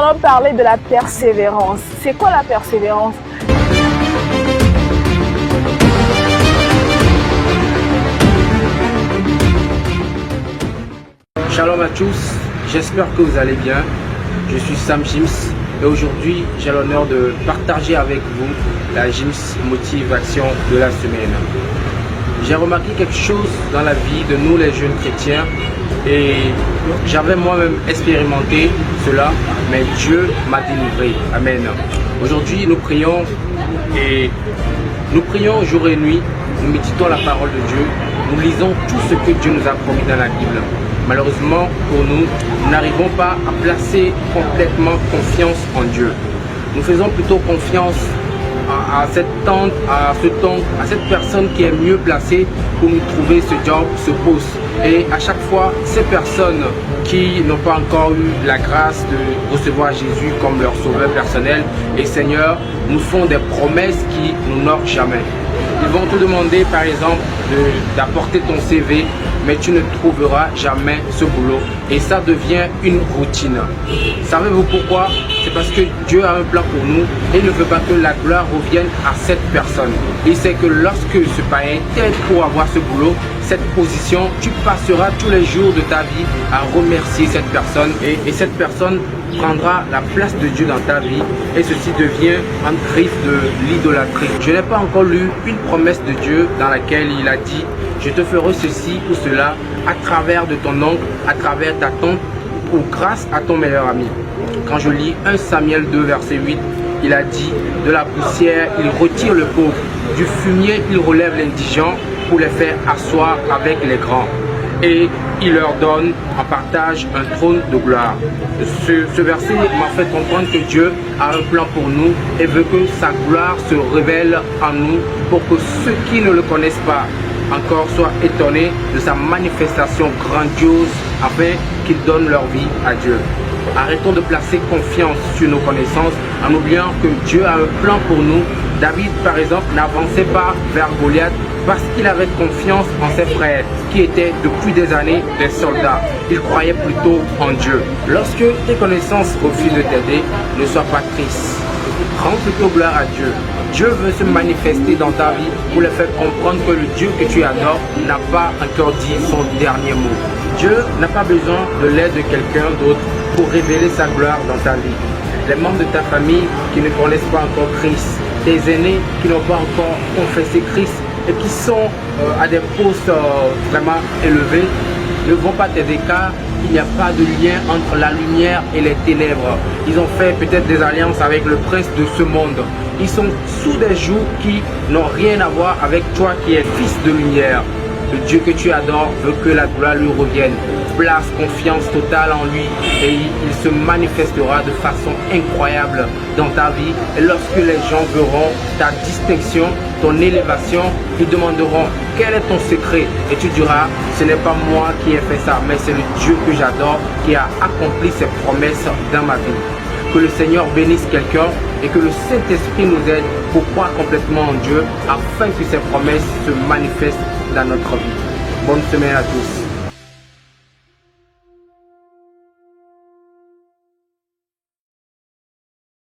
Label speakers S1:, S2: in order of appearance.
S1: allons parler de la persévérance. C'est quoi la persévérance?
S2: Shalom à tous, j'espère que vous allez bien. Je suis Sam Jims et aujourd'hui j'ai l'honneur de partager avec vous la Jims Motivation de la semaine. J'ai remarqué quelque chose dans la vie de nous les jeunes chrétiens et j'avais moi-même expérimenté cela, mais Dieu m'a délivré. Amen. Aujourd'hui nous prions jour et nuit, nous méditons la parole de Dieu, nous lisons tout ce que Dieu nous a promis dans la Bible. Malheureusement pour nous, nous n'arrivons pas à placer complètement confiance en Dieu. Nous faisons plutôt confiance à cette tante, à cette personne qui est mieux placée pour nous trouver ce job, ce poste. Et à chaque fois, ces personnes qui n'ont pas encore eu la grâce de recevoir Jésus comme leur sauveur personnel et Seigneur, nous font des promesses qui n'honorent jamais. Ils vont te demander par exemple d'apporter ton CV, mais tu ne trouveras jamais ce boulot et ça devient une routine. Savez-vous pourquoi? C'est parce que Dieu a un plan pour nous et il ne veut pas que la gloire revienne à cette personne. Il sait que lorsque ce païen t'aide pour avoir ce boulot, cette position, tu passeras tous les jours de ta vie à remercier cette personne et cette personne prendra la place de Dieu dans ta vie et ceci devient un griffe de l'idolâtrie. Je n'ai pas encore lu une promesse de Dieu dans laquelle il a dit « Je te ferai ceci ou cela à travers de ton oncle, à travers ta tante ou grâce à ton meilleur ami ». Quand je lis 1 Samuel 2 verset 8, il a dit « De la poussière, il retire le pauvre, du fumier, il relève l'indigent pour les faire asseoir avec les grands. Et il leur donne en partage un trône de gloire. » Ce verset m'a fait comprendre que Dieu a un plan pour nous et veut que sa gloire se révèle en nous pour que ceux qui ne le connaissent pas encore soient étonnés de sa manifestation grandiose afin qu'ils donnent leur vie à Dieu. Arrêtons de placer confiance sur nos connaissances en oubliant que Dieu a un plan pour nous. David, par exemple, n'avançait pas vers Goliath parce qu'il avait confiance en ses frères qui étaient depuis des années des soldats. Il croyait plutôt en Dieu. Lorsque tes connaissances refusent de t'aider, ne sois pas triste. Rends plutôt gloire à Dieu. Dieu veut se manifester dans ta vie pour le faire comprendre que le Dieu que tu adores n'a pas encore dit son dernier mot. Dieu n'a pas besoin de l'aide de quelqu'un d'autre pour révéler sa gloire dans ta vie. Les membres de ta famille qui ne connaissent pas encore Christ, tes aînés qui n'ont pas encore confessé Christ et qui sont à des postes vraiment élevés, ne vont pas t'aider car il n'y a pas de lien entre la lumière et les ténèbres. Ils ont fait peut-être des alliances avec le prince de ce monde. Ils sont sous des jougs qui n'ont rien à voir avec toi qui es fils de lumière. Le Dieu que tu adores veut que la gloire lui revienne. Place confiance totale en lui et il se manifestera de façon incroyable dans ta vie. Et lorsque les gens verront ta distinction, ton élévation, ils demanderont quel est ton secret et tu diras ce n'est pas moi qui ai fait ça, mais c'est le Dieu que j'adore qui a accompli ses promesses dans ma vie. Que le Seigneur bénisse quelqu'un et que le Saint-Esprit nous aide pour croire complètement en Dieu afin que ses promesses se manifestent dans notre vie. Bonne semaine à tous.